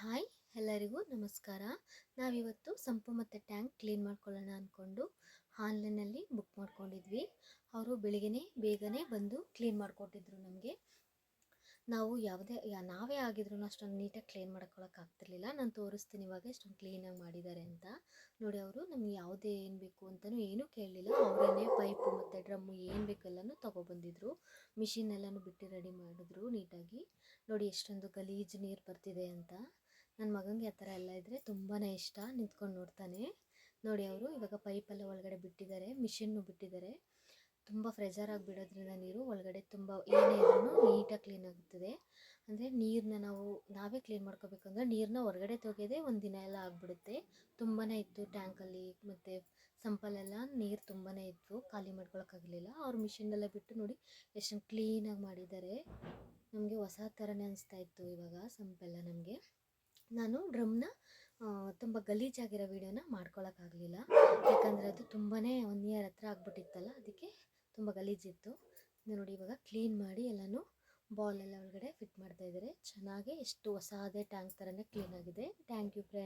Hi ಎಲ್ಲರಿಗೂ ನಮಸ್ಕಾರ. ನಾವಿವತ್ತು ಸಂಪು ಮತ್ತು ಟ್ಯಾಂಕ್ ಕ್ಲೀನ್ ಮಾಡ್ಕೊಳ್ಳೋಣ ಅಂದ್ಕೊಂಡು ಆನ್ಲೈನಲ್ಲಿ ಬುಕ್ ಮಾಡ್ಕೊಂಡಿದ್ವಿ. ಅವರು ಬೇಗನೆ ಬಂದು ಕ್ಲೀನ್ ಮಾಡಿಕೊಟ್ಟಿದ್ರು ನಮಗೆ. ನಾವು ನಾವೇ ಆಗಿದ್ರು ಅಷ್ಟೊಂದು ನೀಟಾಗಿ ಕ್ಲೀನ್ ಮಾಡ್ಕೊಳಕ್ಕಾಗ್ತಿರ್ಲಿಲ್ಲ. ನಾನು ತೋರಿಸ್ತೀನಿ ಇವಾಗ ಎಷ್ಟೊಂದು ಕ್ಲೀನಾಗಿ ಮಾಡಿದ್ದಾರೆ ಅಂತ. ನೋಡಿ, ಅವರು ನಮ್ಗೆ ಯಾವುದೇ ಏನು ಬೇಕು ಅಂತಲೂ ಏನೂ ಕೇಳಲಿಲ್ಲ. ಅವರೇ ಪೈಪು ಮತ್ತು ಡ್ರಮ್ಮು ಏನು ಬೇಕು ಎಲ್ಲನೂ ತೊಗೊಬಂದಿದ್ರು. ಮಿಷಿನ್ ಎಲ್ಲನೂ ಬಿಟ್ಟು ರೆಡಿ ಮಾಡಿದ್ರು ನೀಟಾಗಿ. ನೋಡಿ ಎಷ್ಟೊಂದು ಗಲೀಜು ನೀರು ಬರ್ತಿದೆ ಅಂತ. ನನ್ನ ಮಗನಿಗೆ ಆ ಥರ ಎಲ್ಲ ಇದ್ದರೆ ತುಂಬಾ ಇಷ್ಟ, ನಿಂತ್ಕೊಂಡು ನೋಡ್ತಾನೆ. ನೋಡಿ, ಅವರು ಇವಾಗ ಪೈಪೆಲ್ಲ ಒಳಗಡೆ ಬಿಟ್ಟಿದ್ದಾರೆ, ಮಿಷಿನ್ನು ಬಿಟ್ಟಿದ್ದಾರೆ. ತುಂಬ ಫ್ರೆಜರಾಗಿ ಬಿಡೋದ್ರಿಂದ ನೀರು ಒಳಗಡೆ ತುಂಬ ಏನೇ ಇದ್ರೂ ನೀಟಾಗಿ ಕ್ಲೀನ್ ಆಗುತ್ತದೆ. ಅಂದರೆ ನೀರನ್ನ ನಾವೇ ಕ್ಲೀನ್ ಮಾಡ್ಕೋಬೇಕಂದ್ರೆ ನೀರನ್ನ ಹೊರಗಡೆ ತೆಗೆಯೋದೇ ಒಂದು ದಿನ ಎಲ್ಲ ಆಗಿಬಿಡುತ್ತೆ. ತುಂಬಾ ಇತ್ತು ಟ್ಯಾಂಕಲ್ಲಿ ಮತ್ತು ಸಂಪಲ್ಲೆಲ್ಲ ನೀರು ತುಂಬಾ ಇತ್ತು, ಖಾಲಿ ಮಾಡ್ಕೊಳಕ್ಕಾಗಲಿಲ್ಲ. ಅವ್ರು ಮಿಷಿನೆಲ್ಲ ಬಿಟ್ಟು ನೋಡಿ ಎಷ್ಟೊಂದು ಕ್ಲೀನಾಗಿ ಮಾಡಿದ್ದಾರೆ. ನಮಗೆ ಹೊಸ ಥರನೇ ಅನಿಸ್ತಾ ಇತ್ತು ಇವಾಗ ಸಂಪೆಲ್ಲ ನಮಗೆ. ನಾನು ಡ್ರಮ್ನ ತುಂಬ ಗಲೀಜಾಗಿರೋ ವೀಡಿಯೋನ ಮಾಡ್ಕೊಳಕ್ಕಾಗಲಿಲ್ಲ, ಯಾಕಂದರೆ ಅದು ತುಂಬಾ 1 ಇಯರ್ ಹತ್ರ ಆಗಿಬಿಟ್ಟಿತ್ತಲ್ಲ, ಅದಕ್ಕೆ ತುಂಬ ಗಲೀಜಿತ್ತು. ನೋಡಿ ಇವಾಗ ಕ್ಲೀನ್ ಮಾಡಿ ಎಲ್ಲನೂ ಬಾಲೆಲ್ಲ ಒಳಗಡೆ ಫಿಟ್ ಮಾಡ್ತಾಯಿದ್ದಾರೆ. ಚೆನ್ನಾಗಿ ಎಷ್ಟು ಹೊಸದೇ ಟ್ಯಾಂಕ್ ಥರನೇ ಕ್ಲೀನಾಗಿದೆ. Thank you friends.